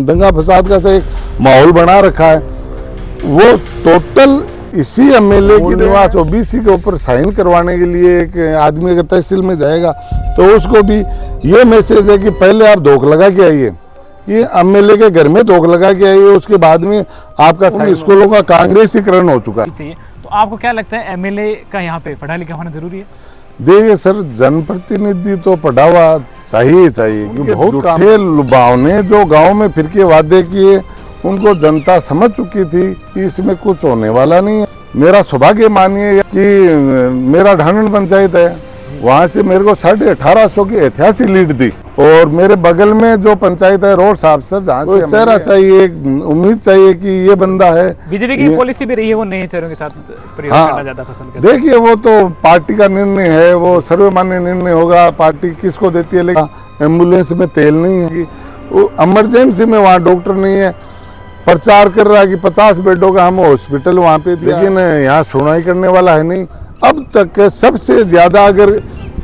दंगा फसाद का से एक माहौल बना रखा है। वो टोटल इसी एमएलए की निवास ओबीसी के ऊपर साइन करवाने के लिए एक आदमी अगर तहसील में जाएगा तो उसको भी ये मैसेज है कि पहले आप धोख लगा के आइए, ये एमएलए के घर में धोख लगा के आइए, उसके बाद में आपका स्कूलों का कांग्रेसीकरण हो चुका है। तो आपको क्या लगता है एमएलए का यहाँ पे पढ़ा लिखा होना जरूरी है? देखिए सर, जनप्रतिनिधि तो पढ़ा हुआ चाहिए क्योंकि बहुत झूठे लुभाव ने जो गांव में फिर के वादे किए उनको जनता समझ चुकी थी कि इसमें कुछ होने वाला नहीं है। मेरा सौभाग्य मानिए कि मेरा ढांढन पंचायत है, वहां से मेरे को 1850 की ऐतिहासिक लीड दी और मेरे बगल में जो पंचायत है रोड साहब सर, जहाँ से चेहरा चाहिए, उम्मीद चाहिए कि ये बंदा है। बीजेपी की पॉलिसी भी रही है वो नए चेहरों के साथ प्रयोग करना ज्यादा पसंद करते हैं। देखिए वो तो पार्टी का निर्णय है, वो सर्वमान्य निर्णय होगा, पार्टी किसको देती है। लेकिन एम्बुलेंस में तेल नहीं है, वो इमरजेंसी में वहाँ डॉक्टर नहीं है, प्रचार कर रहा है कि 50 बेडों का हम हॉस्पिटल वहाँ पे, लेकिन यहाँ सुनवाई करने वाला है नहीं। अब तक सबसे ज्यादा अगर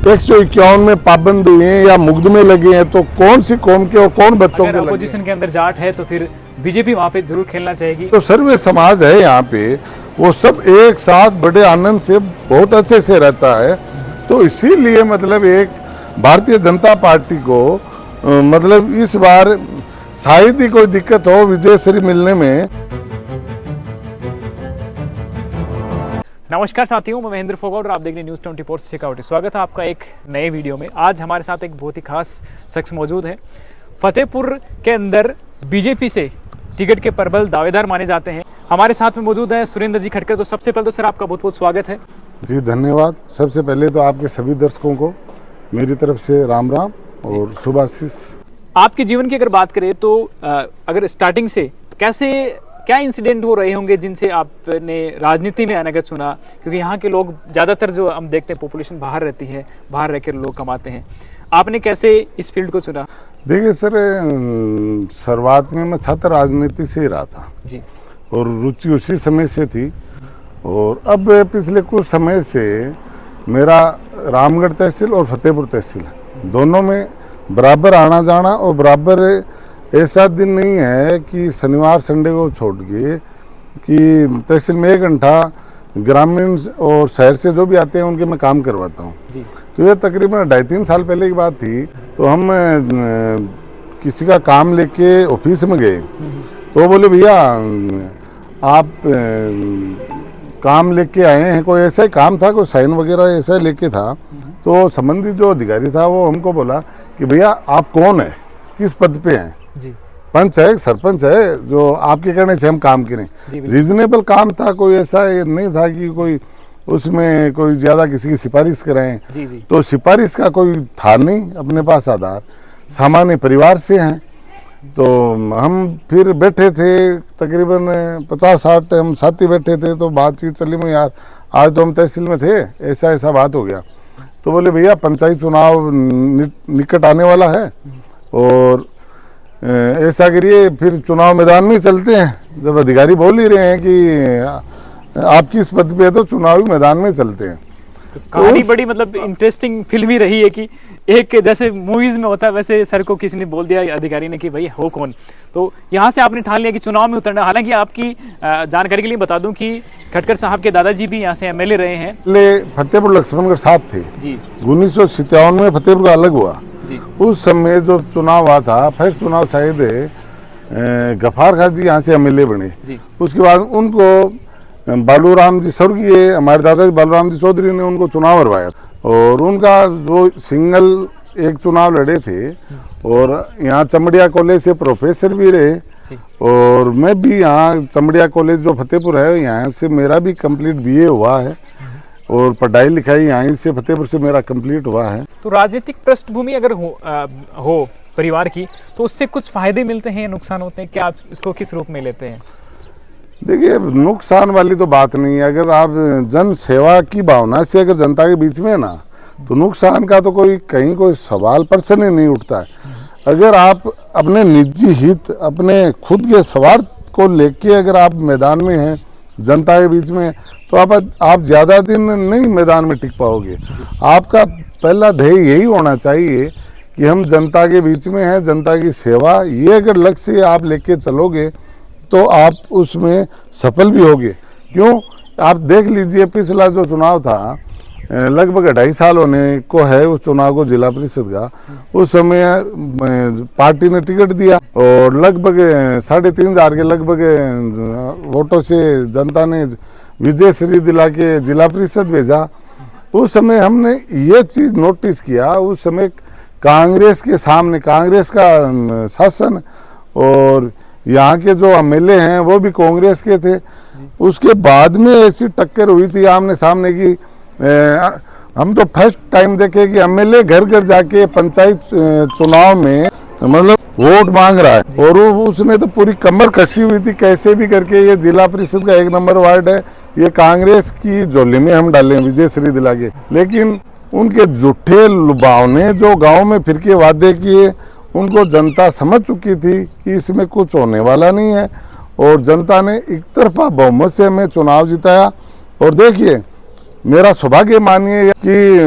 151 में पाबंद हुए हैं या मुकदमे लगे हैं तो कौन सी कौम के और कौन बच्चों के? अपोजिशन के अंदर जाट है तो फिर बीजेपी वहाँ पे जरूर खेलना चाहेगी। तो सर्वे समाज है यहाँ पे, वो सब एक साथ बड़े आनंद से बहुत अच्छे से रहता है। तो इसीलिए मतलब एक भारतीय जनता पार्टी को मतलब इस बार शायद ही कोई दिक्कत हो विजयश्री मिलने में। नमस्कार साथियों, मैं महेंद्र फोगाट और आप देख रहे हैं न्यूज़ 24 शेखावटी। स्वागत है आपका एक नए वीडियो में। आज हमारे साथ एक बहुत ही खास शख्स मौजूद है। फतेहपुर के अंदर बीजेपी से टिकट के प्रबल दावेदार माने जाते हैं। हमारे साथ में मौजूद है सुरेंद्र जी खटकर। तो सबसे पहले तो सर आपका बहुत बहुत स्वागत है। जी धन्यवाद। सबसे पहले तो आपके सभी दर्शकों को मेरी तरफ से राम राम और शुभ आशीष। आपके जीवन की अगर बात करें तो अगर स्टार्टिंग से क्या इंसिडेंट हो रहे होंगे जिनसे आपने राजनीति में आने का चुना? क्योंकि यहाँ के लोग ज़्यादातर जो हम देखते हैं पॉपुलेशन बाहर रहती है, बाहर रहकर लोग कमाते हैं। आपने कैसे इस फील्ड को चुना? देखिए सर, शुरुआत में मैं छात्र राजनीति से ही रहा था जी, और रुचि उसी समय से थी। और अब पिछले कुछ समय से मेरा रामगढ़ तहसील और फतेहपुर तहसील दोनों में बराबर आना जाना, और बराबर ऐसा दिन नहीं है कि शनिवार संडे को छोड़ के कि तहसील में 1 घंटा ग्रामीण और शहर से जो भी आते हैं उनके मैं काम करवाता हूँ। तो ये तकरीबन 2.5-3 साल पहले की बात थी। तो हम किसी का काम लेके ऑफिस में गए तो बोले भैया आप काम लेके आए हैं, कोई ऐसा ही काम था, कोई साइन वगैरह ऐसा लेके था। तो संबंधित जो अधिकारी था वो हमको बोला कि भैया आप कौन है, किस पद पे हैं? जी, पंच है, सरपंच है, जो आपके कहने से हम काम करें। रीजनेबल काम था, कोई ऐसा नहीं था कि कोई उसमें कोई ज्यादा किसी की सिफारिश कराएं। तो सिफारिश का कोई था नहीं अपने पास आधार, सामान्य परिवार से हैं। तो हम फिर बैठे थे, तकरीबन 50-60 हम साथी बैठे थे। तो बातचीत चली में यार आज तो हम तहसील में थे, ऐसा बात हो गया। तो बोले भैया पंचायत चुनाव निकट आने वाला है और ऐसा करिए फिर चुनाव मैदान में चलते हैं। जब अधिकारी बोल ही रहे हैं कि आप किस पद पे है तो चुनावी मैदान में चलते हैं। तो कहानी बड़ी मतलब इंटरेस्टिंग फिल्मी रही है कि एक जैसे मूवीज में होता है वैसे सर को किसी ने बोल दिया अधिकारी ने कि भाई हो कौन। तो यहाँ से आपने ठान लिया कि चुनाव में उतरना। हालांकि आपकी जानकारी के लिए बता दूं कि खटकर साहब के दादाजी भी यहाँ से एमएलए रहे हैं। पहले फतेहपुर लक्ष्मणगढ़ साहब थे जी। 1957 में फतेहपुर का अलग हुआ जी। उस समय जो चुनाव हुआ था, फिर चुनाव शायद गफार खान जी यहाँ से एमएलए बने जी। उसके बाद उनको बालूराम जी स्वर्गीय हमारे दादाजी बालूराम जी चौधरी ने उनको चुनाव हरवाया और उनका जो सिंगल एक चुनाव लड़े थे। और यहाँ चमड़िया कॉलेज से प्रोफेसर भी रहे और मैं भी यहाँ चमड़िया कॉलेज जो फतेहपुर है यहाँ से मेरा भी कंप्लीट बीए हुआ है और पढ़ाई लिखाई यहाँ से फतेहपुर से मेरा कंप्लीट हुआ है। तो राजनीतिक पृष्ठभूमि अगर हो परिवार की तो उससे कुछ फायदे मिलते हैं, नुकसान होते हैं? क्या आप इसको किस रूप में लेते हैं? देखिए नुकसान वाली तो बात नहीं है। अगर आप जन सेवा की भावना से अगर जनता के बीच में है ना, तो नुकसान का तो कहीं कोई सवाल प्रश्न ही नहीं उठता है। अगर आप अपने निजी हित, अपने खुद के स्वार्थ को लेके अगर आप मैदान में हैं, जनता के बीच में, तो आप ज़्यादा दिन नहीं मैदान में टिक पाओगे। आपका पहला ध्येय यही होना चाहिए कि हम जनता के बीच में हैं, जनता की सेवा, ये अगर लक्ष्य आप लेके चलोगे तो आप उसमें सफल भी होगे। क्यों, आप देख लीजिए पिछला जो चुनाव था, लगभग 2.5 साल होने को है उस चुनाव को, जिला परिषद का। उस समय पार्टी ने टिकट दिया और लगभग 3,500 के लगभग वोटों से जनता ने विजय श्री दिला के जिला परिषद भेजा। उस समय हमने ये चीज नोटिस किया, उस समय कांग्रेस के सामने कांग्रेस का शासन और यहाँ के जो एमएलए हैं वो भी कांग्रेस के थे। उसके बाद में ऐसी टक्कर हुई थी आमने सामने की, हम तो फर्स्ट टाइम देखे कि एमएलए घर घर जाके पंचायत चुनाव में मतलब वोट मांग रहा है, और उसने तो पूरी कमर कसी हुई थी कैसे भी करके ये जिला परिषद का 1 नंबर वार्ड है, ये कांग्रेस की झोली में हम डालें विजय श्री दिला के। लेकिन उनके झूठे लुभाव ने जो गांव में फिर के वादे किए, उनको जनता समझ चुकी थी कि इसमें कुछ होने वाला नहीं है, और जनता ने एक तरफा बहुमत से हमें चुनाव जिताया। और देखिए, मेरा सौभाग्य मानिए कि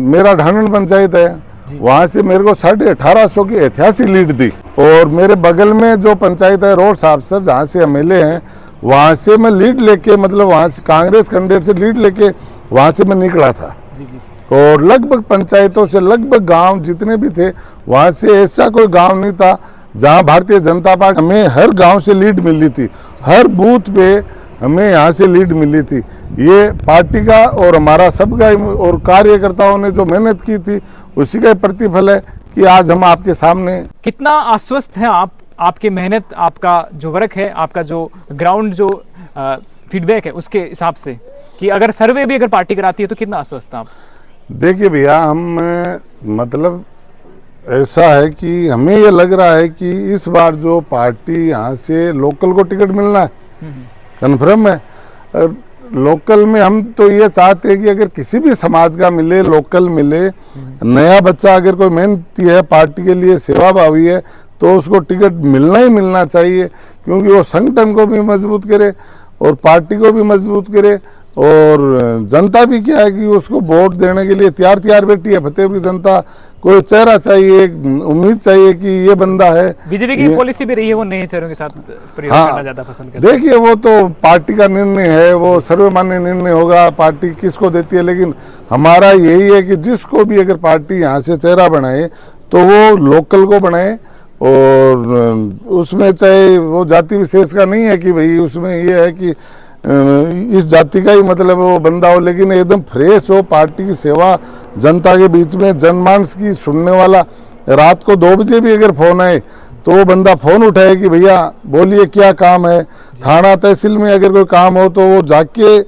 मेरा ढांढन पंचायत है, वहां से मेरे को 1850 की ऐतिहासिक लीड दी, और मेरे बगल में जो पंचायत है रोड साहब सर, जहाँ से एमएलए हैं, वहां से मैं लीड लेके, मतलब वहां से कांग्रेस कैंडिडेट से लीड लेके वहां से मैं निकला था। और लगभग पंचायतों से, लगभग गांव जितने भी थे, वहां से ऐसा कोई गांव नहीं था जहां भारतीय जनता पार्टी, हमें हर गांव से लीड मिली थी, हर बूथ पे हमें यहाँ से लीड मिली थी। ये पार्टी का और हमारा सबका और कार्यकर्ताओं ने जो मेहनत की थी उसी का प्रतिफल है कि आज हम आपके सामने। कितना आश्वस्त है आप, आपकी मेहनत, आपका जो वर्क है, आपका जो ग्राउंड जो फीडबैक है उसके हिसाब से, कि अगर सर्वे भी अगर पार्टी कराती है तो कितना आश्वस्त है आप? देखिए भैया, हम मतलब ऐसा है कि हमें ये लग रहा है कि इस बार जो पार्टी यहाँ से लोकल को टिकट मिलना है कन्फर्म है। और लोकल में हम तो ये चाहते हैं कि अगर किसी भी समाज का मिले, लोकल मिले, नया बच्चा अगर कोई मेहनती है, पार्टी के लिए सेवाभावी है, तो उसको टिकट मिलना ही मिलना चाहिए, क्योंकि वो संगठन को भी मजबूत करे और पार्टी को भी मजबूत करे। और जनता भी क्या है कि उसको वोट देने के लिए तैयार बैठी है। फतेहपुर की जनता कोई चेहरा चाहिए, उम्मीद चाहिए कि ये बंदा है। बीजेपी की पॉलिसी भी रही है वो नए चेहरों के साथ प्रयोग करना ज्यादा पसंद करते हैं। देखिए, वो तो पार्टी का निर्णय है, वो सर्वमान्य निर्णय होगा पार्टी किसको देती है। लेकिन हमारा यही है कि जिसको भी अगर पार्टी यहाँ से चेहरा बनाए तो वो लोकल को बनाए, और उसमें चाहे वो जाति विशेष का नहीं है कि भाई उसमें ये है कि इस जाति का ही मतलब वो बंदा हो, लेकिन एकदम फ्रेश हो, पार्टी की सेवा जनता के बीच में, जनमानस की सुनने वाला। रात को 2 बजे भी अगर फोन आए तो वो बंदा फोन उठाए कि भैया बोलिए क्या काम है। थाना तहसील में अगर कोई काम हो तो वो जाके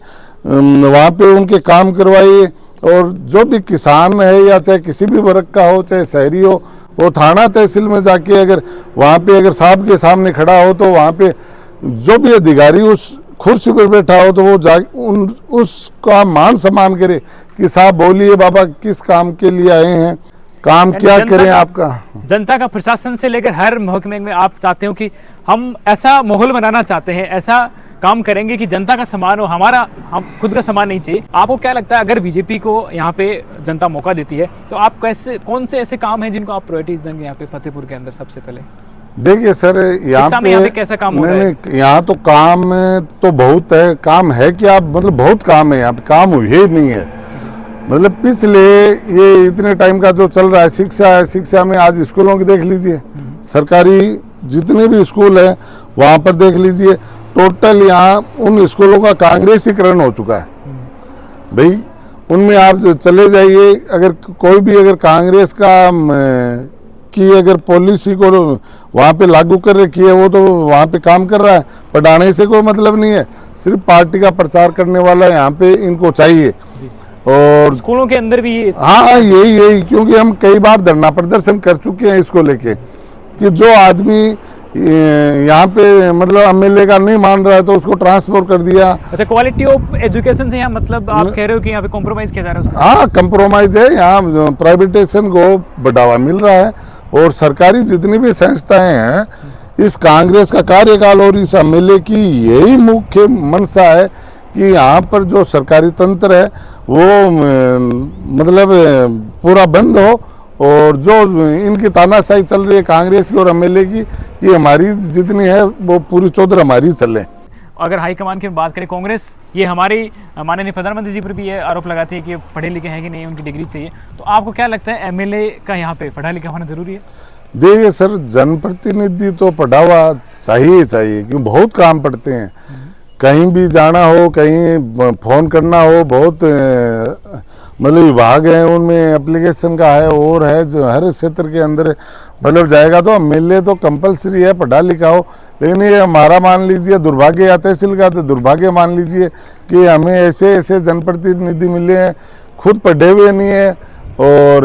वहाँ पे उनके काम करवाइए। और जो भी किसान है या चाहे किसी भी वर्ग का हो, चाहे शहरी हो, वो थाना तहसील में जाके अगर वहाँ पे अगर साहब के सामने खड़ा हो तो वहाँ पे जो भी अधिकारी उस कुर्सी पर बैठा हो तो वो उसका मान सम्मान करे कि साहब बोलिए बाबा किस काम के लिए आए हैं, काम क्या करें आपका। जनता का प्रशासन से लेकर हर महकमे में आप चाहते हो कि हम ऐसा माहौल बनाना चाहते हैं, ऐसा काम करेंगे कि जनता का सम्मान हो, हमारा हम खुद का सम्मान नहीं चाहिए। आपको क्या लगता है अगर बीजेपी को यहाँ पे जनता मौका देती है तो आप कैसे, कौन से ऐसे काम हैं जिनको आप प्रायोरिटीज देंगे यहाँ पे फतेहपुर के अंदर सबसे पहले? देखिए सर, यहाँ पे कैसा काम हो रहा है? यहाँ तो काम तो बहुत है, काम है कि आप मतलब बहुत काम है यहाँ पे, काम हुए ही नहीं है। मतलब पिछले ये इतने टाइम का जो चल रहा है शिक्षा है, शिक्षा में आज स्कूलों की देख लीजिए, सरकारी जितने भी स्कूल है वहाँ पर देख लीजिए, टोटल यहाँ उन स्कूलों का कांग्रेसीकरण हो चुका है। भाई उनमें आप चले जाइए, अगर कोई भी अगर कांग्रेस का की अगर पॉलिसी को वहाँ पे लागू कर रखी है, वो तो वहाँ पे काम कर रहा है, पढ़ाने से कोई मतलब नहीं है, सिर्फ पार्टी का प्रचार करने वाला यहाँ पे इनको चाहिए। और स्कूलों के अंदर भी हाँ यही क्योंकि हम कई बार धरना प्रदर्शन कर चुके हैं इसको लेके कि जो आदमी यहाँ पे मतलब एमएलए का नहीं मान रहा है तो उसको ट्रांसफर कर दिया। अच्छा, क्वालिटी ऑफ एजुकेशन से यहाँ मतलब आप कह रहे हो कि यहाँ पे कॉम्प्रोमाइज किया जा रहा है? हाँ, कॉम्प्रोमाइज है, यहाँ प्राइवेटाइजेशन को बढ़ावा मिल रहा है। और सरकारी जितनी भी संस्थाएं हैं, इस कांग्रेस का कार्यकाल और इस एमएलए की यही मुख्य मंशा है कि यहाँ पर जो सरकारी तंत्र है वो मतलब पूरा बंद हो और जो इनकी तानाशाही चल रही है कांग्रेस की और एमएलए की, कि हमारी जितनी है वो पूरी चौधर हमारी चले। अगर हाईकमान की बात करें, कांग्रेस ये हमारी माननीय प्रधानमंत्री जी पर भी ये आरोप लगाती है कि पढ़े लिखे हैं कि नहीं, उनकी डिग्री चाहिए। तो आपको क्या लगता है एमएलए का यहाँ पे पढ़ा लिखा होना जरूरी है? देखिए सर, जनप्रतिनिधि तो पढ़ा हुआ चाहिए क्योंकि बहुत काम पड़ते हैं। कहीं भी जाना हो, कहीं फोन करना हो, बहुत मतलब विभाग है उनमें एप्लीकेशन का है और है जो हर क्षेत्र के अंदर मतलब जाएगा तो एमएलए तो कंपलसरी है पढ़ा लिखा हो। लेकिन ये हमारा मान लीजिए दुर्भाग्य या तहसील का तो दुर्भाग्य मान लीजिए कि हमें ऐसे ऐसे जनप्रतिनिधि मिले हैं खुद पढ़े हुए नहीं है। और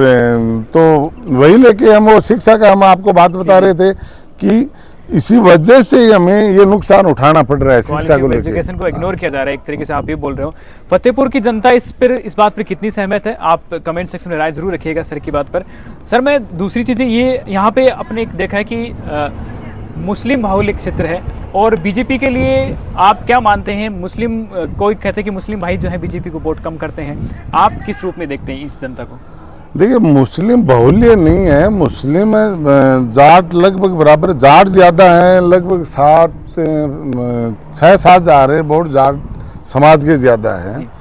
तो वही लेके हम वो शिक्षा का हम आपको बात बता रहे थे कि इसी वजह से ही हमें ये नुकसान उठाना पड़ रहा है शिक्षा को लेकर। एजुकेशन को इग्नोर किया जा रहा है एक तरीके से, आप ये बोल रहे हो। फतेहपुर की जनता इस बात पर कितनी सहमत है? आप कमेंट सेक्शन में राय जरूर रखिएगा सर की बात पर। सर मैं दूसरी चीज़ें ये यहाँ पे अपने एक देखा है कि मुस्लिम बाहुल्य क्षेत्र है और बीजेपी के लिए आप क्या मानते हैं? मुस्लिम कोई कहते हैं कि मुस्लिम भाई जो है बीजेपी को वोट कम करते हैं, आप किस रूप में देखते हैं इस जनता को? देखिए मुस्लिम बाहुल्य नहीं है, मुस्लिम जाट लगभग बराबर, जाट ज़्यादा हैं, लगभग 6-7 जा रहे वोट जाट समाज के ज़्यादा हैं।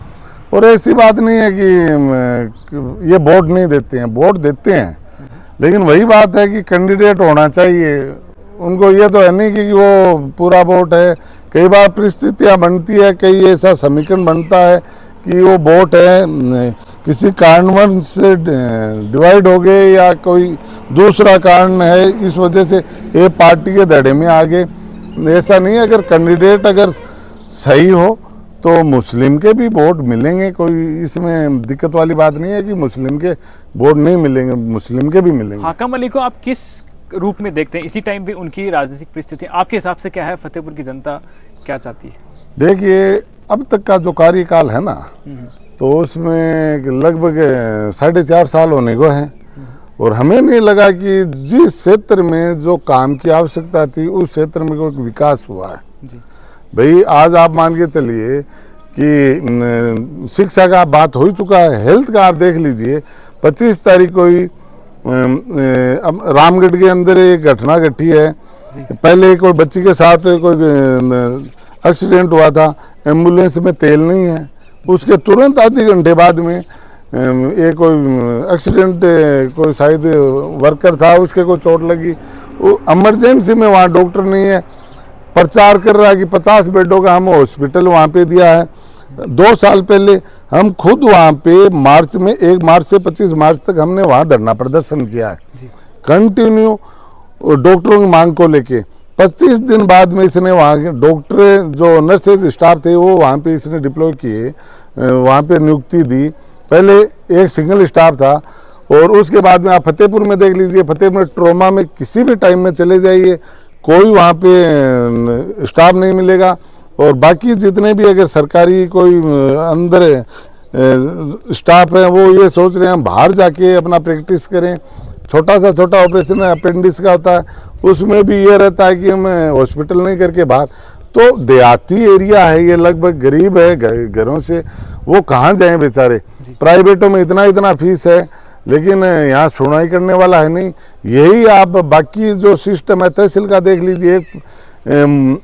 और ऐसी बात नहीं है कि ये वोट नहीं देते हैं, वोट देते हैं। लेकिन वही बात है कि कैंडिडेट होना चाहिए उनको। ये तो है नहीं कि वो पूरा वोट है। कई बार परिस्थितियाँ बनती है, कई ऐसा समीकरण बनता है कि वो वोट है किसी कारणवश से डिवाइड हो गए या कोई दूसरा कारण है, इस वजह से ये पार्टी के धड़े में आ गए। ऐसा नहीं है, अगर कैंडिडेट अगर सही हो तो मुस्लिम के भी वोट मिलेंगे, कोई इसमें दिक्कत वाली बात नहीं है कि मुस्लिम के वोट नहीं मिलेंगे, मुस्लिम के भी मिलेंगे। हाकम अली को आप किस रूप में देखते हैं? इसी टाइम पे उनकी राजनीतिक परिस्थिति आपके हिसाब से क्या है? फतेहपुर की जनता क्या चाहती है? देखिए अब तक का जो कार्यकाल है ना, तो उसमें लगभग 4.5 साल होने को है और हमें नहीं लगा कि जिस क्षेत्र में जो काम की आवश्यकता थी उस क्षेत्र में कोई विकास हुआ है जी। भाई आज आप मान के चलिए कि शिक्षा का बात हो चुका है, हेल्थ का आप देख लीजिए। 25 तारीख को ही रामगढ़ के अंदर एक घटना घटी है। पहले कोई बच्ची के साथ कोई एक्सीडेंट हुआ था, एम्बुलेंस में तेल नहीं है, उसके तुरंत आधे घंटे बाद में एक कोई एक्सीडेंट, कोई शायद वर्कर था उसके को चोट लगी, वो इमरजेंसी में वहाँ डॉक्टर नहीं है। प्रचार कर रहा है कि 50 बेडों का हम हॉस्पिटल वहाँ पे दिया है। 2 साल पहले हम खुद वहाँ पे मार्च में 1 मार्च से 25 मार्च तक हमने वहाँ धरना प्रदर्शन किया है कंटिन्यू डॉक्टरों की मांग को लेके। 25 दिन बाद में इसने वहाँ के डॉक्टर जो नर्सेज स्टाफ थे वो वहाँ पे इसने डिप्लॉय किए, वहाँ पे नियुक्ति दी। पहले एक सिंगल स्टाफ था और उसके बाद में आप फतेहपुर में देख लीजिए, फतेहपुर में ट्रोमा में किसी भी टाइम में चले जाइए कोई वहाँ पे स्टाफ नहीं मिलेगा। और बाकी जितने भी अगर सरकारी कोई अंदर स्टाफ है वो ये सोच रहे हैं हम बाहर जाके अपना प्रैक्टिस करें। छोटा ऑपरेशन अपेंडिक्स का होता है, उसमें भी ये रहता है कि हम हॉस्पिटल नहीं करके बाहर। तो देहाती एरिया है, ये लगभग गरीब है घरों से, वो कहाँ जाएं बेचारे। प्राइवेटों में इतना फीस है लेकिन यहाँ सुनवाई करने वाला है नहीं। यही आप बाकी जो सिस्टम है तहसील का देख लीजिए, एक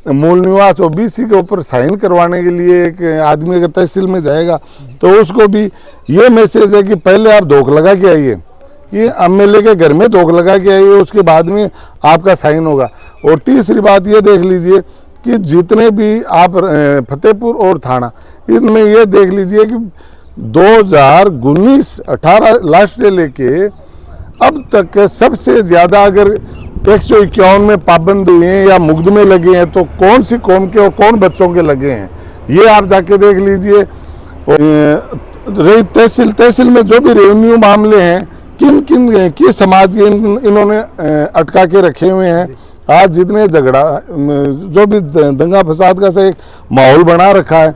मूल निवास ओबीसी के ऊपर साइन करवाने के लिए एक आदमी अगर तहसील में जाएगा तो उसको भी ये मैसेज है कि पहले आप धोख लगा के आइए, कि एमएलए के घर में धोख लगा के आइए, उसके बाद में आपका साइन होगा। और तीसरी बात ये देख लीजिए कि जितने भी आप फतेहपुर और थाना, इनमें ये देख लीजिए कि 2019-18 लास्ट से लेके अब तक सबसे ज़्यादा अगर 151 में पाबंद हुए हैं या मुकदमे लगे हैं तो कौन सी कौम के और कौन बच्चों के लगे हैं, ये आप जाके देख लीजिए। तहसील में जो भी रेवेन्यू मामले हैं, किस समाज के इन्होंने अटका के रखे हुए हैं। आज जितने झगड़ा जो भी दंगा फसाद का से एक माहौल बना रखा है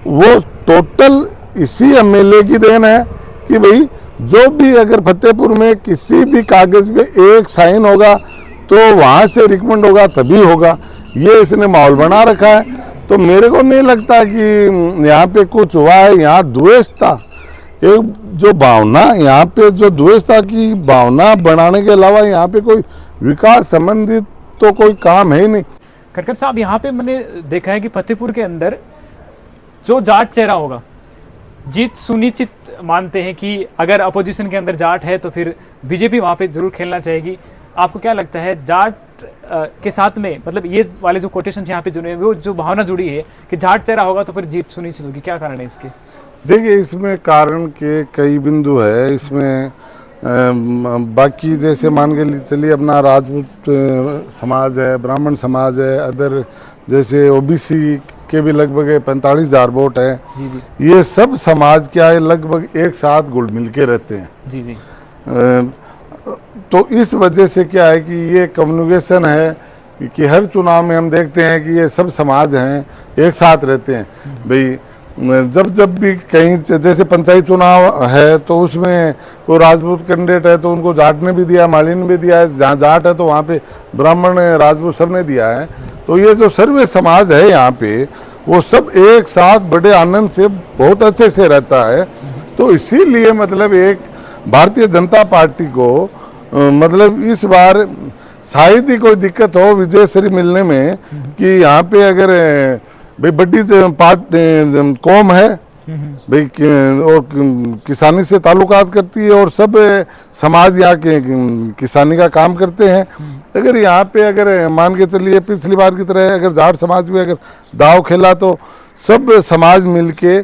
वो टोटल इसी एमएलए की देन है कि भाई जो भी अगर फतेहपुर में किसी भी कागज पे एक साइन होगा तो वहाँ से रिकमेंड होगा तभी होगा, ये इसने माहौल बना रखा है। तो मेरे को नहीं लगता कि यहाँ पे कुछ हुआ है। यहाँ द्वेष था, एक जो भावना यहाँ पे जो द्वेषता की भावना बनाने के अलावा यहाँ पे कोई विकास संबंधित तो कोई काम है ही नहीं। खटकर साहब, यहाँ पे मैंने देखा है कि फतेहपुर के अंदर जो जाट चेहरा होगा जीत सुनिश्चित मानते हैं कि अगर अपोजिशन के अंदर जाट है तो फिर बीजेपी वहाँ पे जरूर खेलना चाहेगी। आपको क्या लगता है जाट के साथ में, मतलब ये वाले जो कोटेशन यहाँ पे जुड़े हैं वो जो भावना जुड़ी है कि जाट चेहरा होगा तो फिर जीत सुनिश्चित होगी, क्या कारण है इसके? देखिए, इसमें कारण के कई बिंदु है। इसमें बाकी जैसे मान के चलिए अपना राजपूत समाज है, ब्राह्मण समाज है, अदर जैसे ओबीसी के भी लगभग 45,000 वोट है। जी जी ये सब समाज क्या है लगभग एक साथ घुल मिल के रहते हैं। जी जी तो इस वजह से क्या है कि ये कम्युनिकेशन है कि हर चुनाव में हम देखते हैं कि ये सब समाज हैं एक साथ रहते हैं। भाई जब भी कहीं जैसे पंचायत चुनाव है तो उसमें वो राजपूत कैंडिडेट है तो उनको जाट ने भी दिया, माली ने भी दिया है, जहाँ जाट है तो वहाँ पे ब्राह्मण राजपूत सब ने दिया है। तो ये जो सर्वे समाज है यहाँ पे वो सब एक साथ बड़े आनंद से बहुत अच्छे से रहता है। तो इसीलिए मतलब एक भारतीय जनता पार्टी को मतलब इस बार शायद ही कोई दिक्कत हो विजयश्री मिलने में कि यहाँ पे अगर भाई बड़ी कौम है भाई और किसानी से ताल्लुकात करती है और सब समाज यहाँ के किसानी का काम करते हैं। अगर यहाँ पे अगर मान के चलिए पिछली बार की तरह अगर जाट समाज भी अगर दाव खेला तो सब समाज मिलके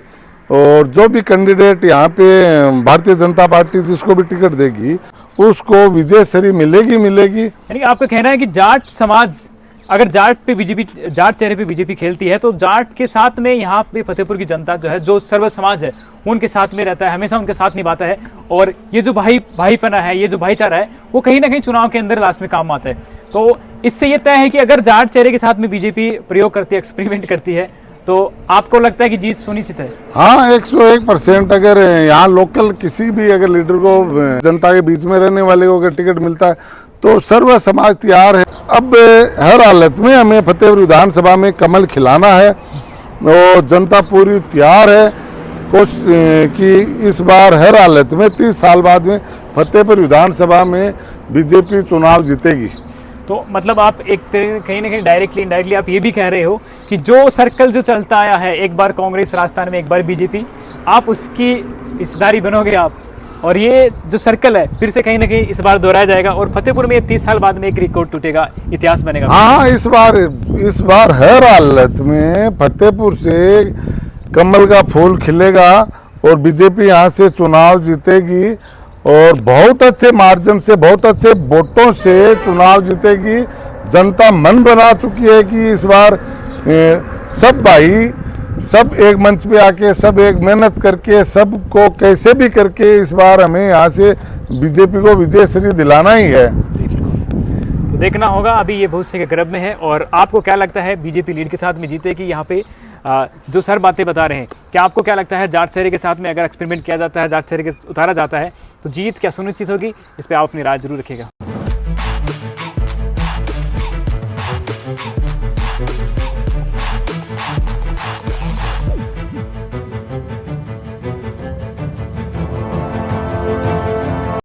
और जो भी कैंडिडेट यहाँ पे भारतीय जनता पार्टी जिसको भी टिकट देगी उसको विजयश्री मिलेगी। यानी आपका कहना है कि जाट समाज अगर जाट चेहरे पे बीजेपी खेलती है तो जाट के साथ में यहाँ पे फतेहपुर की जनता जो है, जो सर्व समाज है उनके साथ में रहता है, हमेशा उनके साथ निभाता है। और ये जो भाईपना है, ये जो भाईचारा है वो कहीं ना कहीं चुनाव के अंदर लास्ट में काम आता है। तो इससे ये तय है कि अगर जाट चेहरे के साथ में बीजेपी प्रयोग करती है, एक्सपेरिमेंट करती है, तो आपको लगता है कि जीत सुनिश्चित है? हाँ, 101%। अगर यहाँ लोकल किसी भी अगर लीडर को जनता के बीच में रहने वाले को अगर टिकट मिलता है तो सर्व समाज तैयार है। अब हर हालत में हमें फतेहपुर विधानसभा में कमल खिलाना है और जनता पूरी तैयार है कि इस बार हर हालत में 30 साल बाद में फतेहपुर विधानसभा में बीजेपी चुनाव जीतेगी। तो मतलब आप एक कहीं ना कहीं डायरेक्टली इनडायरेक्टली आप ये भी कह रहे हो कि जो सर्कल जो चलता आया है, एक बार कांग्रेस राजस्थान में, एक बार बीजेपी, आप उसकी हिस्सेदारी बनोगे आप, और ये जो सर्कल है फिर से कहीं ना कहीं इस बार दोहराया जाएगा और फतेहपुर में 30 साल बाद में एक रिकॉर्ड टूटेगा, इतिहास बनेगा। हाँ, इस बार हर हालत में फतेहपुर से कमल का फूल खिलेगा और बीजेपी यहाँ से चुनाव जीतेगी और बहुत अच्छे मार्जिन से, बहुत अच्छे वोटों से चुनाव जीतेगी। जनता मन बना चुकी है कि इस बार सब भाई सब एक मंच पे आके सब एक मेहनत करके सबको कैसे भी करके इस बार हमें यहाँ से बीजेपी को विजयश्री दिलाना ही है। तो देखना होगा, अभी ये भविष्य के गर्भ में है। और आपको क्या लगता है बीजेपी लीड के साथ में जीतेगी? यहाँ पे जो सर बातें बता रहे हैं, क्या आपको क्या लगता है जाट चेहरे के साथ में अगर एक्सपेरिमेंट किया जाता है, जाट चेहरे के उतारा जाता है तो जीत क्या सुनिश्चित होगी? इस पर आप अपनी राय जरूर रखिएगा।